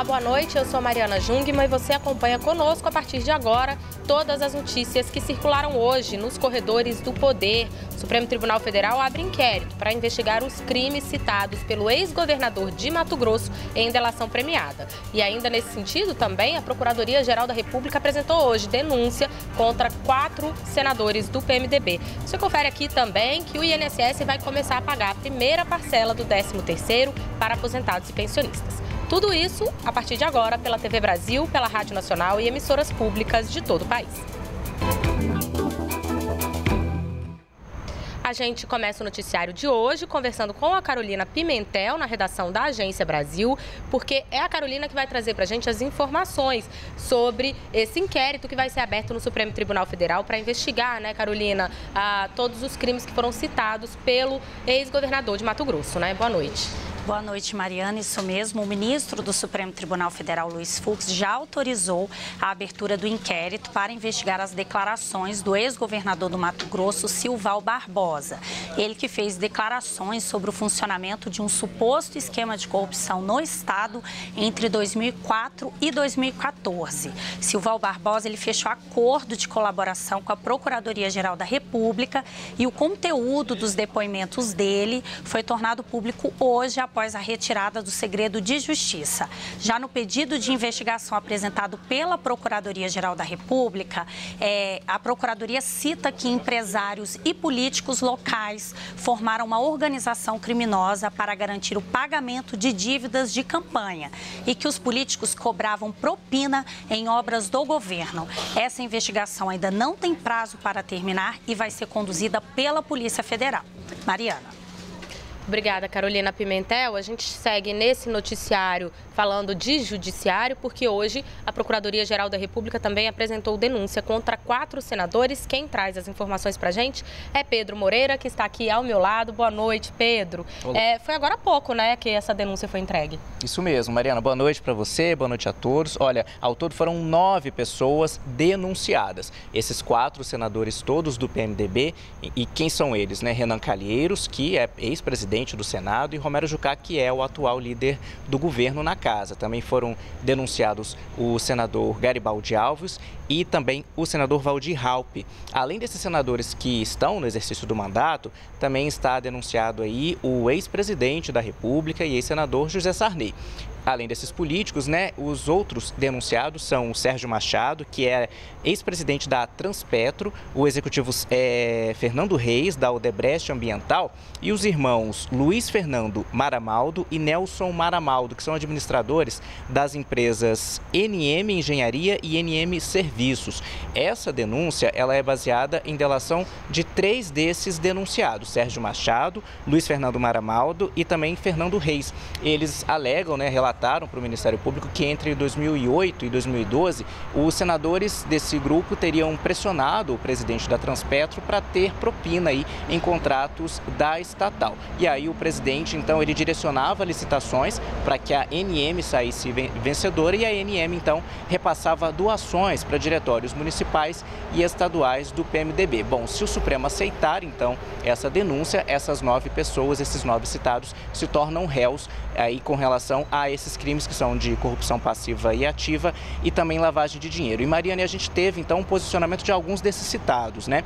Olá, boa noite. Eu sou Mariana Jungmann e você acompanha conosco a partir de agora todas as notícias que circularam hoje nos corredores do poder. O Supremo Tribunal Federal abre inquérito para investigar os crimes citados pelo ex-governador de Mato Grosso em delação premiada. E ainda nesse sentido também, a Procuradoria-Geral da República apresentou hoje denúncia contra 4 senadores do PMDB. Você confere aqui também que o INSS vai começar a pagar a primeira parcela do 13º para aposentados e pensionistas. Tudo isso a partir de agora pela TV Brasil, pela Rádio Nacional e emissoras públicas de todo o país. A gente começa o noticiário de hoje conversando com a Carolina Pimentel, na redação da Agência Brasil, porque é a Carolina que vai trazer para a gente as informações sobre esse inquérito que vai ser aberto no Supremo Tribunal Federal para investigar, né, Carolina, todos os crimes que foram citados pelo ex-governador de Mato Grosso, né? Boa noite. Boa noite, Mariana. Isso mesmo, o ministro do Supremo Tribunal Federal, Luiz Fux, já autorizou a abertura do inquérito para investigar as declarações do ex-governador do Mato Grosso, Silval Barbosa. Ele que fez declarações sobre o funcionamento de um suposto esquema de corrupção no estado entre 2004 e 2014. Silval Barbosa, ele fechou acordo de colaboração com a Procuradoria-Geral da República e o conteúdo dos depoimentos dele foi tornado público hoje, após a retirada do segredo de justiça. Já no pedido de investigação apresentado pela Procuradoria-Geral da República, a Procuradoria cita que empresários e políticos locais formaram uma organização criminosa para garantir o pagamento de dívidas de campanha e que os políticos cobravam propina em obras do governo. Essa investigação ainda não tem prazo para terminar e vai ser conduzida pela Polícia Federal. Mariana. Obrigada, Carolina Pimentel. A gente segue nesse noticiário falando de judiciário, porque hoje a Procuradoria-Geral da República também apresentou denúncia contra 4 senadores. Quem traz as informações para a gente é Pedro Moreira, que está aqui ao meu lado. Boa noite, Pedro. Foi agora há pouco, né, que essa denúncia foi entregue. Isso mesmo, Mariana. Boa noite para você, boa noite a todos. Olha, ao todo foram 9 pessoas denunciadas. Esses 4 senadores todos do PMDB. E quem são eles, né? Renan Calheiros, que é ex-presidente do Senado, e Romero Jucá, que é o atual líder do governo na casa. Também foram denunciados o senador Garibaldi Alves e também o senador Waldir Raupp. Além desses senadores que estão no exercício do mandato, também está denunciado aí o ex-presidente da República e ex-senador José Sarney. Além desses políticos, né, os outros denunciados são o Sérgio Machado, que é ex-presidente da Transpetro, o executivo Fernando Reis, da Odebrecht Ambiental, e os irmãos Luiz Fernando Maramaldo e Nelson Maramaldo, que são administradores das empresas NM Engenharia e NM Serviços. Essa denúncia ela é baseada em delação de 3 desses denunciados, Sérgio Machado, Luiz Fernando Maramaldo e também Fernando Reis. Eles alegam, né, relataram para o Ministério Público que entre 2008 e 2012, os senadores desse grupo teriam pressionado o presidente da Transpetro para ter propina aí em contratos da estatal. E aí o presidente, então, ele direcionava licitações para que a NM saísse vencedora e a NM, então, repassava doações para diretórios municipais e estaduais do PMDB. Bom, se o Supremo aceitar, então, essa denúncia, essas 9 pessoas, esses 9 citados, se tornam réus aí com relação a esses crimes que são de corrupção passiva e ativa e também lavagem de dinheiro. E, Mariana, a gente teve, então, um posicionamento de alguns desses citados, né?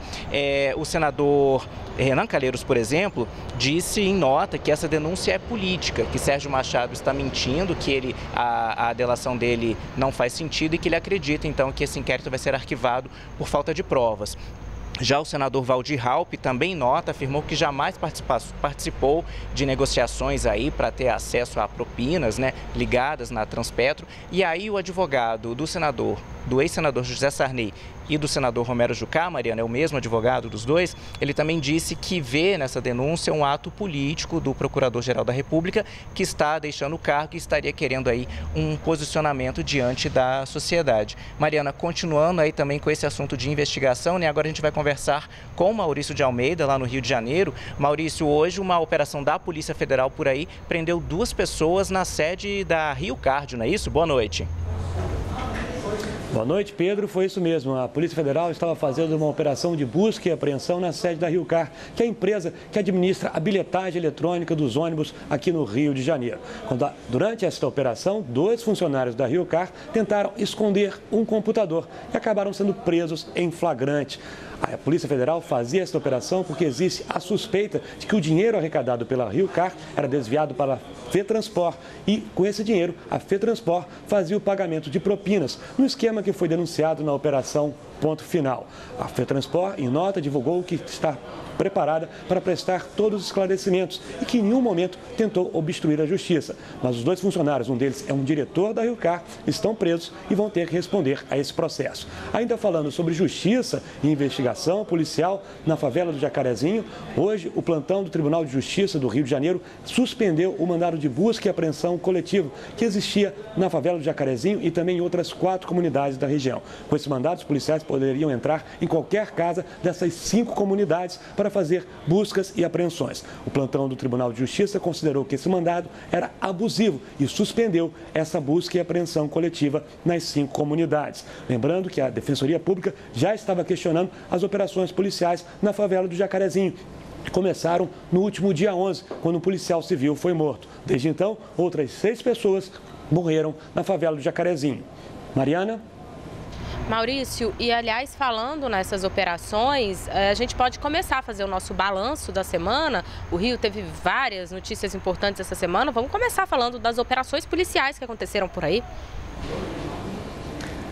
O senador Renan Calheiros, por exemplo, disse em nota que essa denúncia é política, que Sérgio Machado está mentindo, que a delação dele não faz sentido e que ele acredita, então, que esse inquérito vai ser arquivado por falta de provas. Já o senador Waldir Raupp também nota, afirmou que jamais participou de negociações aí para ter acesso a propinas, né, ligadas na Transpetro. E aí o advogado do ex-senador José Sarney e do senador Romero Jucá, Mariana, é o mesmo advogado dos dois, ele também disse que vê nessa denúncia um ato político do Procurador-Geral da República que está deixando o cargo e estaria querendo aí um posicionamento diante da sociedade. Mariana, continuando aí também com esse assunto de investigação, né, agora a gente vai conversar com o Maurício de Almeida, lá no Rio de Janeiro. Maurício, hoje uma operação da Polícia Federal por aí prendeu 2 pessoas na sede da Rio Card, não é isso? Boa noite. Boa noite, Pedro. Foi isso mesmo. A Polícia Federal estava fazendo uma operação de busca e apreensão na sede da Riocar, que é a empresa que administra a bilhetagem eletrônica dos ônibus aqui no Rio de Janeiro. Durante esta operação, 2 funcionários da Riocar tentaram esconder um computador e acabaram sendo presos em flagrante. A Polícia Federal fazia esta operação porque existe a suspeita de que o dinheiro arrecadado pela Riocar era desviado para a FETranspor e, com esse dinheiro, a FETranspor fazia o pagamento de propinas, no esquema que foi denunciado na Operação Ponto Final. A FETranspor, em nota, divulgou que está preparada para prestar todos os esclarecimentos e que em nenhum momento tentou obstruir a justiça. Mas os 2 funcionários, um deles é um diretor da Riocar, estão presos e vão ter que responder a esse processo. Ainda falando sobre justiça e investigação policial na favela do Jacarezinho, hoje o plantão do Tribunal de Justiça do Rio de Janeiro suspendeu o mandado de busca e apreensão coletivo que existia na favela do Jacarezinho e também em outras 4 comunidades da região. Com esse mandado, os policiais poderiam entrar em qualquer casa dessas 5 comunidades para fazer buscas e apreensões. O plantão do Tribunal de Justiça considerou que esse mandado era abusivo e suspendeu essa busca e apreensão coletiva nas 5 comunidades. Lembrando que a Defensoria Pública já estava questionando as operações policiais na favela do Jacarezinho, que começaram no último dia 11, quando um policial civil foi morto. Desde então, outras 6 pessoas morreram na favela do Jacarezinho. Mariana? Maurício, e aliás, falando nessas operações, a gente pode começar a fazer o nosso balanço da semana. O Rio teve várias notícias importantes essa semana. Vamos começar falando das operações policiais que aconteceram por aí.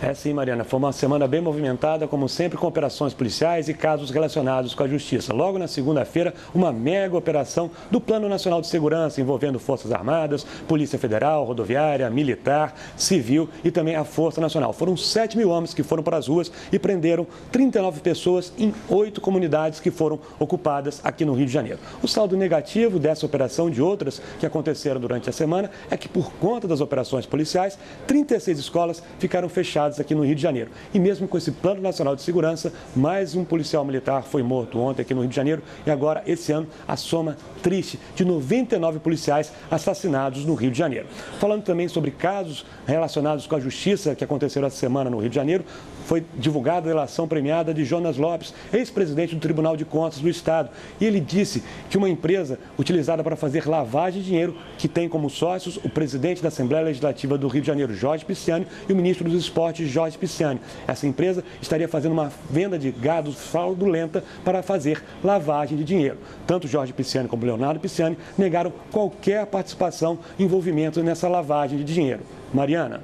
É sim, Mariana. Foi uma semana bem movimentada, como sempre, com operações policiais e casos relacionados com a justiça. Logo na segunda-feira, uma mega operação do Plano Nacional de Segurança, envolvendo Forças Armadas, Polícia Federal, Rodoviária, Militar, Civil e também a Força Nacional. Foram 7 mil homens que foram para as ruas e prenderam 39 pessoas em 8 comunidades que foram ocupadas aqui no Rio de Janeiro. O saldo negativo dessa operação e de outras que aconteceram durante a semana é que, por conta das operações policiais, 36 escolas ficaram fechadas aqui no Rio de Janeiro. E mesmo com esse Plano Nacional de Segurança, mais um policial militar foi morto ontem aqui no Rio de Janeiro e agora, esse ano, a soma triste de 99 policiais assassinados no Rio de Janeiro. Falando também sobre casos relacionados com a justiça que aconteceram essa semana no Rio de Janeiro, foi divulgada a delação premiada de Jonas Lopes, ex-presidente do Tribunal de Contas do Estado. E ele disse que uma empresa utilizada para fazer lavagem de dinheiro, que tem como sócios o presidente da Assembleia Legislativa do Rio de Janeiro, Jorge Pisciani, e o ministro dos Esportes, Jorge Pisciani. Essa empresa estaria fazendo uma venda de gado fraudulenta para fazer lavagem de dinheiro. Tanto Jorge Pisciani como Leonardo Pisciani negaram qualquer participação e envolvimento nessa lavagem de dinheiro. Mariana.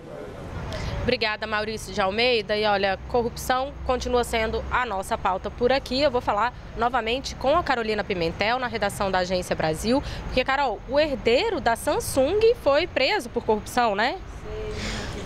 Obrigada, Maurício de Almeida. E olha, corrupção continua sendo a nossa pauta por aqui. Eu vou falar novamente com a Carolina Pimentel, na redação da Agência Brasil. Porque, Carol, o herdeiro da Samsung foi preso por corrupção, né?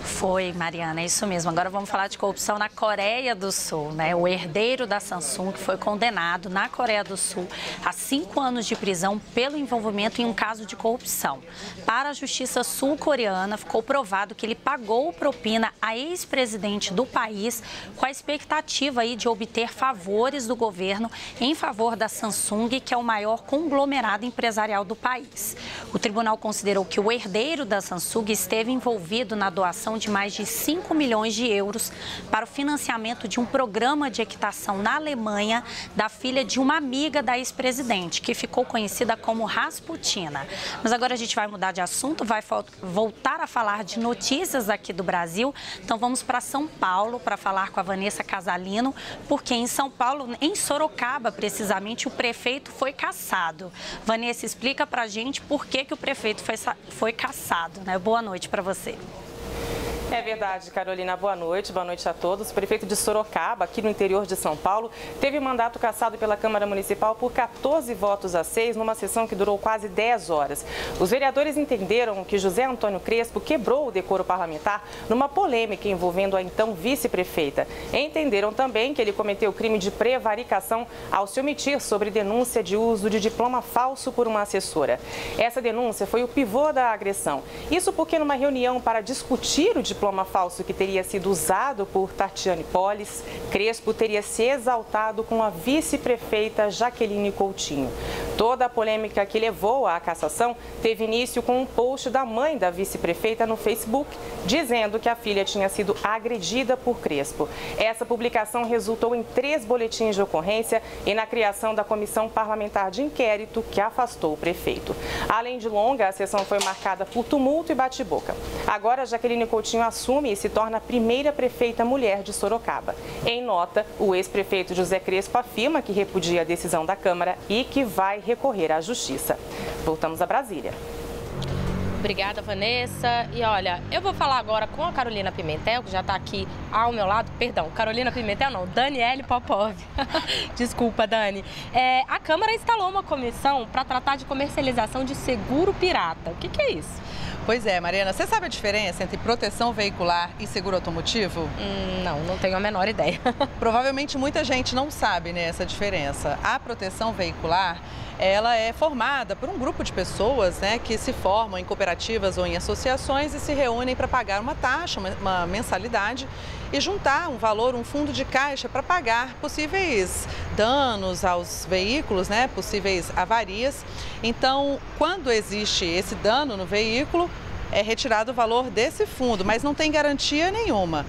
Foi, Mariana, é isso mesmo. Agora vamos falar de corrupção na Coreia do Sul, né? O herdeiro da Samsung foi condenado na Coreia do Sul a 5 anos de prisão pelo envolvimento em um caso de corrupção. Para a justiça sul-coreana, ficou provado que ele pagou propina a ex-presidente do país com a expectativa aí de obter favores do governo em favor da Samsung, que é o maior conglomerado empresarial do país. O tribunal considerou que o herdeiro da Samsung esteve envolvido na doação de mais de 5 milhões de euros para o financiamento de um programa de equitação na Alemanha da filha de uma amiga da ex-presidente, que ficou conhecida como Rasputina. Mas agora a gente vai mudar de assunto, vai voltar a falar de notícias aqui do Brasil. Então vamos para São Paulo para falar com a Vanessa Casalino, porque em São Paulo, em Sorocaba precisamente, o prefeito foi cassado. Vanessa, explica para a gente por que o prefeito foi cassado, né? Boa noite para você. É verdade, Carolina. Boa noite a todos. O prefeito de Sorocaba, aqui no interior de São Paulo, teve mandato cassado pela Câmara Municipal por 14 votos a 6, numa sessão que durou quase 10 horas. Os vereadores entenderam que José Antônio Crespo quebrou o decoro parlamentar numa polêmica envolvendo a então vice-prefeita. Entenderam também que ele cometeu crime de prevaricação ao se omitir sobre denúncia de uso de diploma falso por uma assessora. Essa denúncia foi o pivô da agressão. Isso porque numa reunião para discutir o diploma diploma falso que teria sido usado por Tartiane Polis, Crespo teria se exaltado com a vice-prefeita Jaqueline Coutinho. Toda a polêmica que levou à cassação teve início com um post da mãe da vice-prefeita no Facebook, dizendo que a filha tinha sido agredida por Crespo. Essa publicação resultou em 3 boletins de ocorrência e na criação da comissão parlamentar de inquérito que afastou o prefeito. Além de longa, a sessão foi marcada por tumulto e bate-boca. Agora, Jaqueline Coutinho assume e se torna a primeira prefeita mulher de Sorocaba. Em nota, o ex-prefeito José Crespo afirma que repudia a decisão da Câmara e que vai recorrer à Justiça. Voltamos a Brasília. Obrigada, Vanessa. E olha, eu vou falar agora com a Carolina Pimentel, que já está aqui ao meu lado. Perdão, Carolina Pimentel não, Daniele Popov. Desculpa, Dani. A Câmara instalou uma comissão para tratar de comercialização de seguro pirata. O que é isso? Pois é, Mariana, você sabe a diferença entre proteção veicular e seguro automotivo? Não tenho a menor ideia. Provavelmente muita gente não sabe, né, essa diferença. A proteção veicular, ela é formada por um grupo de pessoas, né, que se formam em cooperativas ou em associações e se reúnem para pagar uma taxa, uma mensalidade e juntar um valor, um fundo de caixa para pagar possíveis danos aos veículos, né, possíveis avarias. Então, quando existe esse dano no veículo, é retirado o valor desse fundo, mas não tem garantia nenhuma.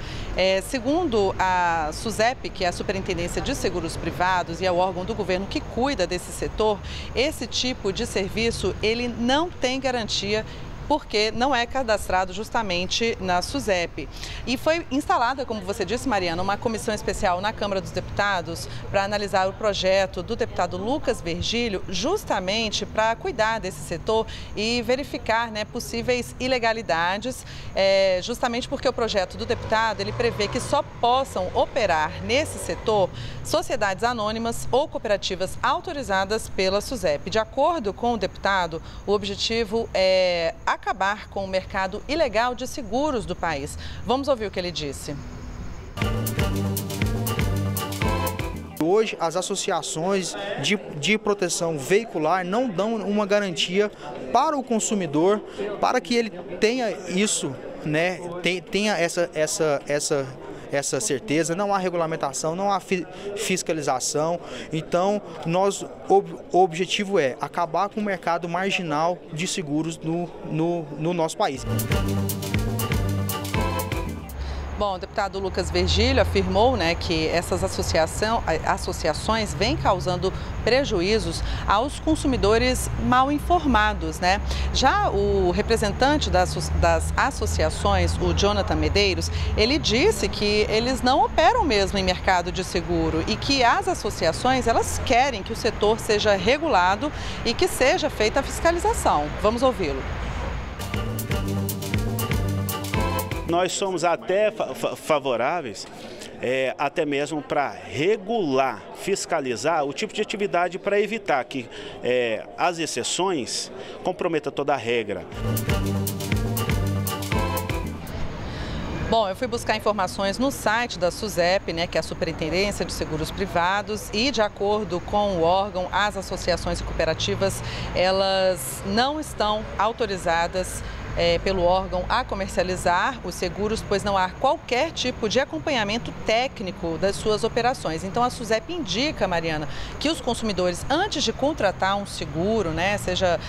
Segundo a SUSEP, que é a Superintendência de Seguros Privados e é o órgão do governo que cuida desse setor, esse tipo de serviço ele não tem garantia, porque não é cadastrado justamente na SUSEP. E foi instalada, como você disse, Mariana, uma comissão especial na Câmara dos Deputados para analisar o projeto do deputado Lucas Virgílio, justamente para cuidar desse setor e verificar, né, possíveis ilegalidades, justamente porque o projeto do deputado ele prevê que só possam operar nesse setor sociedades anônimas ou cooperativas autorizadas pela SUSEP. De acordo com o deputado, o objetivo é acabar com o mercado ilegal de seguros do país. Vamos ouvir o que ele disse. Hoje, as associações de proteção veicular não dão uma garantia para o consumidor, para que ele tenha isso, né, tenha essa certeza. Não há regulamentação, não há fiscalização. Então, o objetivo é acabar com o mercado marginal de seguros no nosso país. Bom, o deputado Lucas Virgílio afirmou, né, que essas associações vêm causando prejuízos aos consumidores mal informados, né? Já o representante das associações, o Jonathan Medeiros, ele disse que eles não operam mesmo em mercado de seguro e que as associações, elas querem que o setor seja regulado e que seja feita a fiscalização. Vamos ouvi-lo. Nós somos até favoráveis, até mesmo para regular, fiscalizar o tipo de atividade para evitar que as exceções comprometam toda a regra. Bom, eu fui buscar informações no site da SUSEP, né, que é a Superintendência de Seguros Privados, e de acordo com o órgão, as associações e cooperativas, elas não estão autorizadas pelo órgão a comercializar os seguros, pois não há qualquer tipo de acompanhamento técnico das suas operações. Então a SUSEP indica, Mariana, que os consumidores, antes de contratar um seguro, né, seja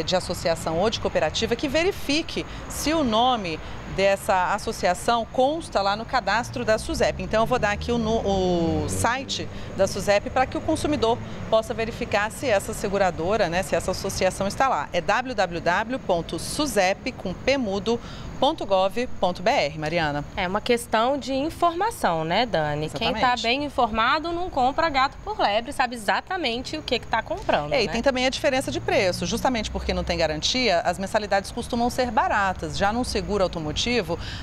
de associação ou de cooperativa, que verifique se o nome dessa associação consta lá no cadastro da SUSEP. Então eu vou dar aqui o site da SUSEP para que o consumidor possa verificar se essa seguradora, né, se essa associação está lá. É www.susep.gov.br, Mariana. É uma questão de informação, né, Dani? Exatamente. Quem está bem informado não compra gato por lebre, sabe exatamente o que está comprando. E né? tem também a diferença de preço. Justamente porque não tem garantia, as mensalidades costumam ser baratas. Já num seguro automotivo,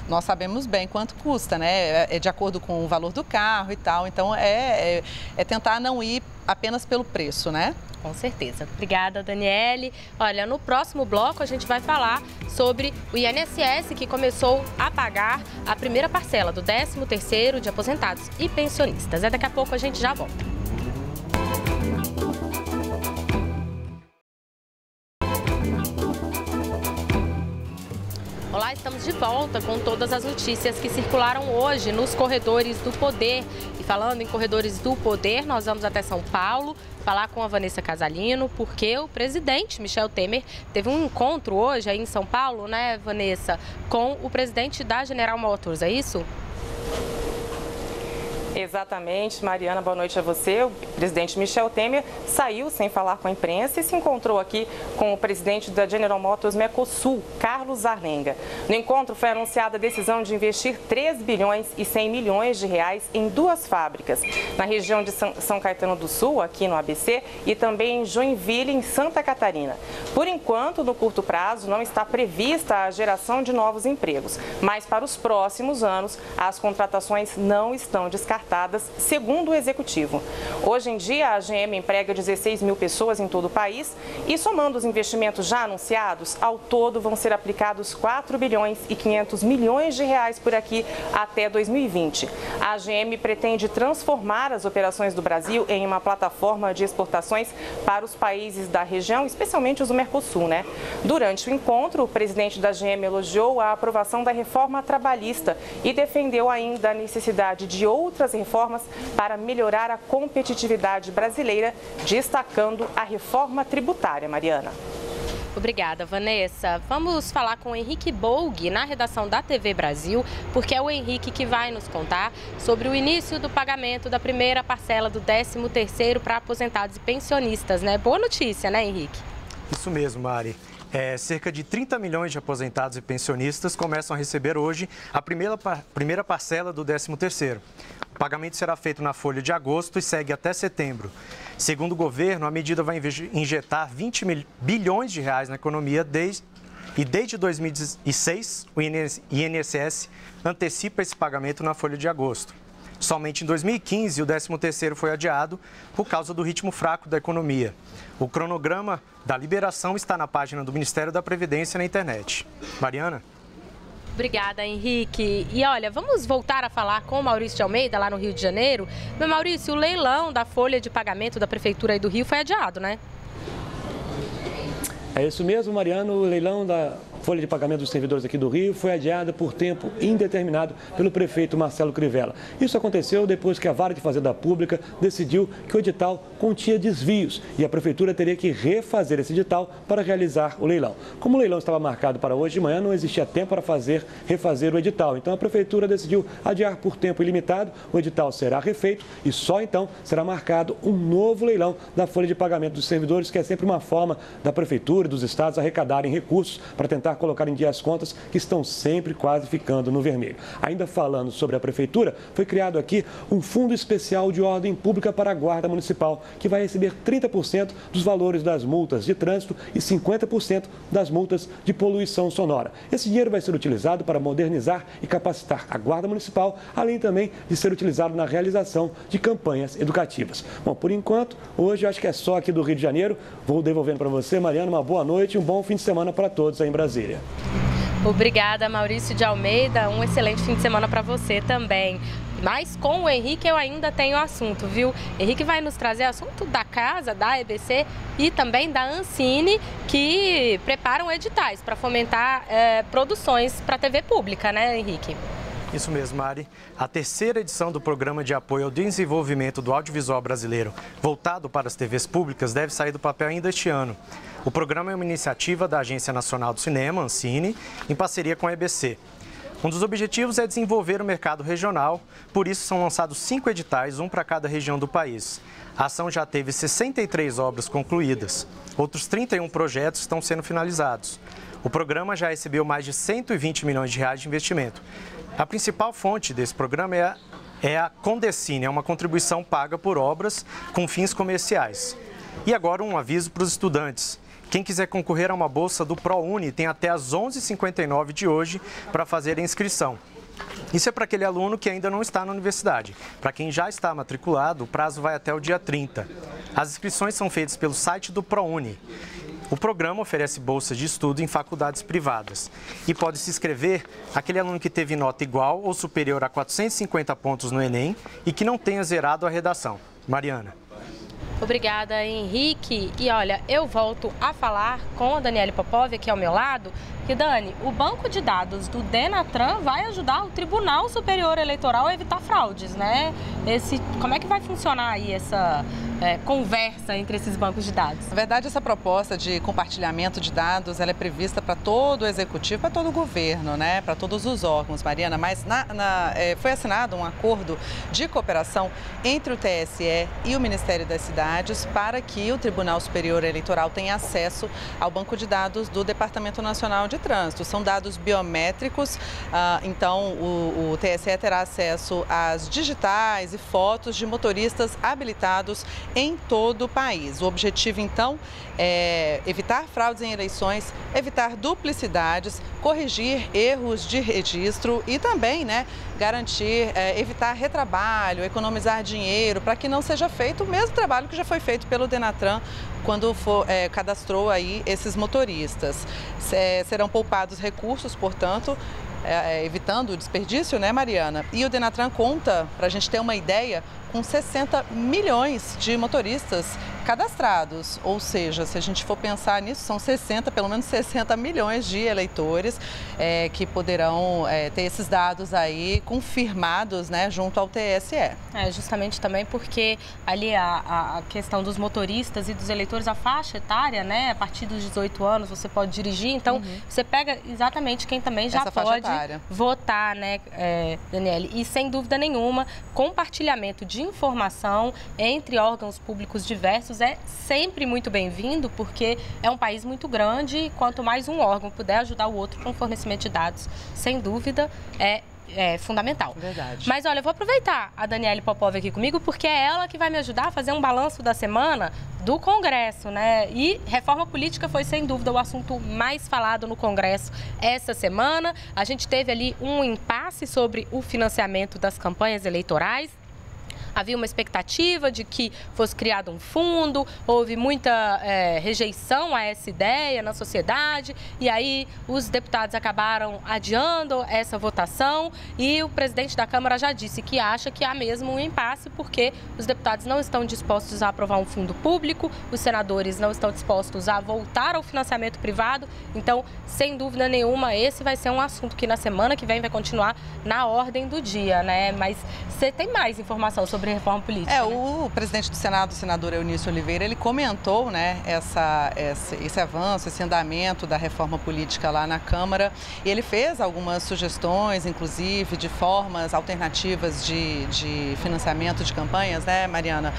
nós sabemos bem quanto custa, né? É de acordo com o valor do carro e tal. Então, é tentar não ir apenas pelo preço, né? Com certeza. Obrigada, Daniele. Olha, no próximo bloco a gente vai falar sobre o INSS, que começou a pagar a primeira parcela do 13º de aposentados e pensionistas. Daqui a pouco a gente já volta. Olá, estamos de volta com todas as notícias que circularam hoje nos corredores do poder. E falando em corredores do poder, nós vamos até São Paulo falar com a Vanessa Casalino, porque o presidente Michel Temer teve um encontro hoje aí em São Paulo, né, Vanessa, com o presidente da General Motors, é isso? Exatamente, Mariana, boa noite a você. O presidente Michel Temer saiu sem falar com a imprensa e se encontrou aqui com o presidente da General Motors Mercosul, Carlos Zarlenga. No encontro foi anunciada a decisão de investir 3 bilhões e 100 milhões de reais em 2 fábricas, na região de São Caetano do Sul, aqui no ABC, e também em Joinville, em Santa Catarina. Por enquanto, no curto prazo, não está prevista a geração de novos empregos, mas para os próximos anos, as contratações não estão descartadas, segundo o executivo. Hoje em dia, a GM emprega 16 mil pessoas em todo o país e, somando os investimentos já anunciados, ao todo vão ser aplicados 4 bilhões e 500 milhões de reais por aqui até 2020. A GM pretende transformar as operações do Brasil em uma plataforma de exportações para os países da região, especialmente os do Mercosul, né? Durante o encontro, o presidente da GM elogiou a aprovação da reforma trabalhista e defendeu ainda a necessidade de outras reformas para melhorar a competitividade brasileira, destacando a reforma tributária, Mariana. Obrigada, Vanessa. Vamos falar com o Henrique Bolg, na redação da TV Brasil, porque é o Henrique que vai nos contar sobre o início do pagamento da primeira parcela do 13º para aposentados e pensionistas, né? Boa notícia, né, Henrique? Isso mesmo, Mari. Cerca de 30 milhões de aposentados e pensionistas começam a receber hoje a primeira parcela do 13º. O pagamento será feito na folha de agosto e segue até setembro. Segundo o governo, a medida vai injetar 20 bilhões de reais na economia desde 2006, o INSS antecipa esse pagamento na folha de agosto. Somente em 2015, o 13º foi adiado por causa do ritmo fraco da economia. O cronograma da liberação está na página do Ministério da Previdência na internet. Mariana? Obrigada, Henrique. E olha, vamos voltar a falar com o Maurício de Almeida, lá no Rio de Janeiro. Meu Maurício, o leilão da folha de pagamento da Prefeitura aí do Rio foi adiado, né? É isso mesmo, Mariano. O leilão da folha de pagamento dos servidores aqui do Rio foi adiada por tempo indeterminado pelo prefeito Marcelo Crivella. Isso aconteceu depois que a Vara de Fazenda Pública decidiu que o edital continha desvios e a prefeitura teria que refazer esse edital para realizar o leilão. Como o leilão estava marcado para hoje de manhã, não existia tempo para refazer o edital. Então a prefeitura decidiu adiar por tempo ilimitado, o edital será refeito e só então será marcado um novo leilão da folha de pagamento dos servidores, que é sempre uma forma da prefeitura e dos estados arrecadarem recursos para tentar colocar em dia as contas que estão sempre quase ficando no vermelho. Ainda falando sobre a prefeitura, foi criado aqui um fundo especial de ordem pública para a Guarda Municipal, que vai receber 30% dos valores das multas de trânsito e 50% das multas de poluição sonora. Esse dinheiro vai ser utilizado para modernizar e capacitar a Guarda Municipal, além também de ser utilizado na realização de campanhas educativas. Bom, por enquanto, hoje eu acho que é só aqui do Rio de Janeiro. Vou devolvendo para você, Mariana, uma boa noite e um bom fim de semana para todos aí em Brasília. Obrigada, Maurício de Almeida. Um excelente fim de semana para você também. Mas com o Henrique eu ainda tenho assunto, viu? Henrique vai nos trazer assunto da casa, da EBC e também da Ancine, que preparam editais para fomentar produções para a TV pública, né, Henrique? Isso mesmo, Mari. A terceira edição do Programa de Apoio ao Desenvolvimento do Audiovisual Brasileiro, voltado para as TVs públicas, deve sair do papel ainda este ano. O programa é uma iniciativa da Agência Nacional do Cinema, Ancine, em parceria com a EBC. Um dos objetivos é desenvolver o mercado regional, por isso são lançados 5 editais, um para cada região do país. A ação já teve 63 obras concluídas. Outros 31 projetos estão sendo finalizados. O programa já recebeu mais de 120 milhões de reais de investimento. A principal fonte desse programa é a Condecine, é uma contribuição paga por obras com fins comerciais. E agora um aviso para os estudantes. Quem quiser concorrer a uma bolsa do ProUni tem até às 11h59 de hoje para fazer a inscrição. Isso é para aquele aluno que ainda não está na universidade. Para quem já está matriculado, o prazo vai até o dia 30. As inscrições são feitas pelo site do ProUni. O programa oferece bolsas de estudo em faculdades privadas e pode se inscrever aquele aluno que teve nota igual ou superior a 450 pontos no Enem e que não tenha zerado a redação. Mariana. Obrigada, Henrique. E olha, eu volto a falar com a Daniele Popov aqui ao meu lado, Porque, Dani, o banco de dados do Denatran vai ajudar o Tribunal Superior Eleitoral a evitar fraudes, né? Como é que vai funcionar aí essa conversa entre esses bancos de dados? Na verdade, essa proposta de compartilhamento de dados, ela é prevista para todo o Executivo, para todo o governo, né? Para todos os órgãos, Mariana, mas foi assinado um acordo de cooperação entre o TSE e o Ministério das Cidades para que o Tribunal Superior Eleitoral tenha acesso ao banco de dados do Departamento Nacional de Trânsito. São dados biométricos, então o TSE terá acesso às digitais e fotos de motoristas habilitados em todo o país. O objetivo, então, é evitar fraudes em eleições, evitar duplicidades, corrigir erros de registro e também, né, garantir, evitar retrabalho, economizar dinheiro, para que não seja feito o mesmo trabalho que já foi feito pelo Denatran quando cadastrou aí esses motoristas. Serão poupados recursos, portanto, evitando o desperdício, né, Mariana? E o Denatran conta, para a gente ter uma ideia, com 60 milhões de motoristas cadastrados, ou seja, se a gente for pensar nisso, são pelo menos 60 milhões de eleitores que poderão ter esses dados aí confirmados, né, junto ao TSE. Justamente também porque ali a questão dos motoristas e dos eleitores, a faixa etária, né, a partir dos 18 anos você pode dirigir, então você pega exatamente quem também já pode votar, né, Daniele, e sem dúvida nenhuma, compartilhamento de informação entre órgãos públicos diversos é sempre muito bem-vindo, porque é um país muito grande e quanto mais um órgão puder ajudar o outro com fornecimento de dados, sem dúvida, é fundamental. Verdade. Mas olha, eu vou aproveitar a Daniele Popov aqui comigo, porque é ela que vai me ajudar a fazer um balanço da semana do Congresso, né? E reforma política foi, sem dúvida, o assunto mais falado no Congresso essa semana. A gente teve ali um impasse sobre o financiamento das campanhas eleitorais. Havia uma expectativa de que fosse criado um fundo, houve muita rejeição a essa ideia na sociedade e aí os deputados acabaram adiando essa votação e o presidente da Câmara já disse que acha que há mesmo um impasse porque os deputados não estão dispostos a aprovar um fundo público, os senadores não estão dispostos a voltar ao financiamento privado, então, sem dúvida nenhuma, esse vai ser um assunto que na semana que vem vai continuar na ordem do dia, né? Mas você tem mais informação sobre reforma política? Né? O presidente do Senado, o senador Eunício Oliveira, ele comentou, né, esse avanço, esse andamento da reforma política lá na Câmara e ele fez algumas sugestões, inclusive, de formas alternativas de financiamento de campanhas, né, Mariana?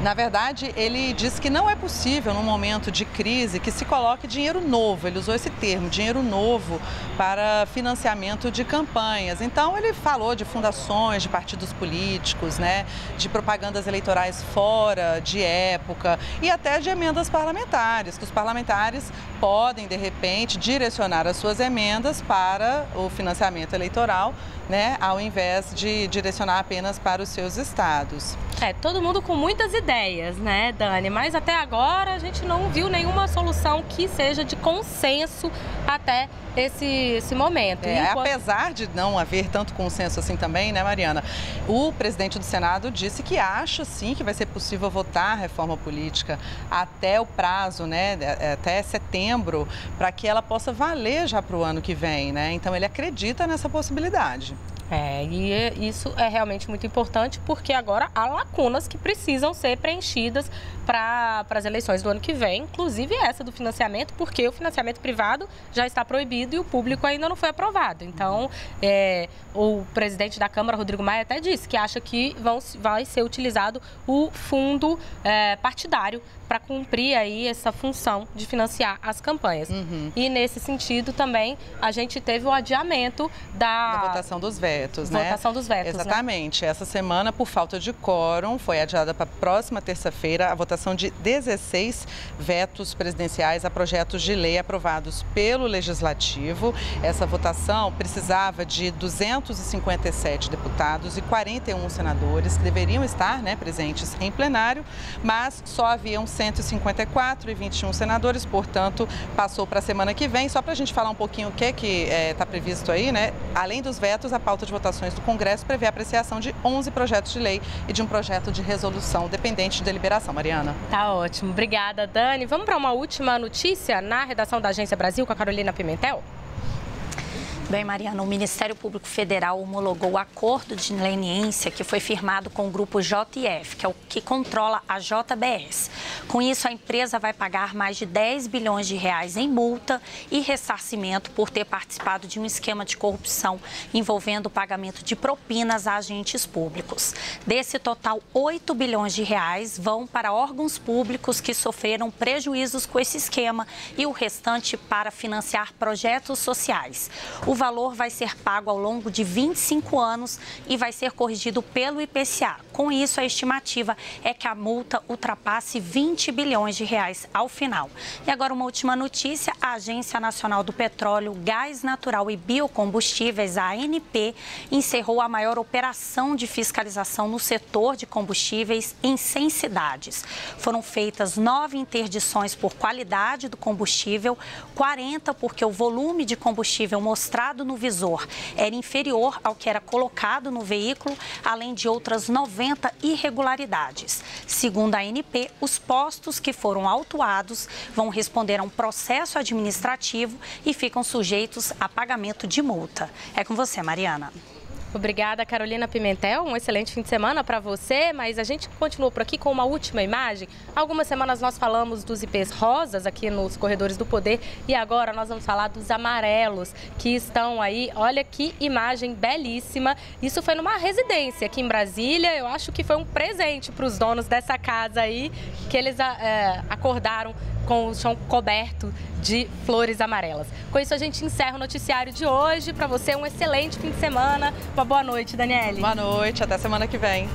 Na verdade, ele disse que não é possível, num momento de crise, que se coloque dinheiro novo. Ele usou esse termo, dinheiro novo, para financiamento de campanhas. Então, ele falou de fundações, de partidos políticos, né, de propagandas eleitorais fora de época e até de emendas parlamentares, que os parlamentares podem, de repente, direcionar as suas emendas para o financiamento eleitoral, né, ao invés de direcionar apenas para os seus estados. Todo mundo com muitas ideias, né, Dani? Mas até agora a gente não viu nenhuma solução que seja de consenso até esse momento. Apesar de não haver tanto consenso assim também, né, Mariana? O presidente do Senado disse que acha, sim, que vai ser possível votar a reforma política até o prazo, né, até setembro, para que ela possa valer já para o ano que vem, né? Então, ele acredita nessa possibilidade. E isso é realmente muito importante porque agora há lacunas que precisam ser preenchidas para as eleições do ano que vem, inclusive essa do financiamento, porque o financiamento privado já está proibido e o público ainda não foi aprovado. Então, o presidente da Câmara, Rodrigo Maia, até disse que acha que vai ser utilizado o fundo partidário para cumprir aí essa função de financiar as campanhas. E nesse sentido também a gente teve o adiamento da votação dos vetos, né? Votação dos vetos, exatamente. Né? Essa semana, por falta de quórum, foi adiada para a próxima terça-feira a votação de 16 vetos presidenciais a projetos de lei aprovados pelo Legislativo. Essa votação precisava de 257 deputados e 41 senadores que deveriam estar, né, presentes em plenário, mas só haviam 154 e 21 senadores, portanto, passou para a semana que vem. Só para a gente falar um pouquinho o que está previsto aí, né? Além dos vetos, a pauta de votações do Congresso prevê a apreciação de 11 projetos de lei e de um projeto de resolução dependente de deliberação. Mariana. Tá ótimo. Obrigada, Dani. Vamos para uma última notícia na redação da Agência Brasil com a Carolina Pimentel? Bem, Mariana, o Ministério Público Federal homologou o acordo de leniência que foi firmado com o grupo JF, que é o que controla a JBS. Com isso, a empresa vai pagar mais de 10 bilhões de reais em multa e ressarcimento por ter participado de um esquema de corrupção envolvendo o pagamento de propinas a agentes públicos. Desse total, 8 bilhões de reais vão para órgãos públicos que sofreram prejuízos com esse esquema e o restante para financiar projetos sociais. O valor vai ser pago ao longo de 25 anos e vai ser corrigido pelo IPCA. Com isso, a estimativa é que a multa ultrapasse 20 bilhões de reais ao final. E agora uma última notícia, a Agência Nacional do Petróleo, Gás Natural e Biocombustíveis, a ANP, encerrou a maior operação de fiscalização no setor de combustíveis em 100 cidades. Foram feitas 9 interdições por qualidade do combustível, 40 porque o volume de combustível mostrado no visor era inferior ao que era colocado no veículo, além de outras 90 irregularidades. Segundo a ANP, os postos que foram autuados vão responder a um processo administrativo e ficam sujeitos a pagamento de multa. É com você, Mariana. Obrigada, Carolina Pimentel. Um excelente fim de semana para você, mas a gente continua por aqui com uma última imagem. Algumas semanas nós falamos dos IPs rosas aqui nos corredores do poder e agora nós vamos falar dos amarelos que estão aí. Olha que imagem belíssima. Isso foi numa residência aqui em Brasília. Eu acho que foi um presente para os donos dessa casa aí, que eles acordaram com o chão coberto de flores amarelas. Com isso, a gente encerra o noticiário de hoje. Para você, um excelente fim de semana. Uma boa noite, Daniele. Boa noite, até semana que vem.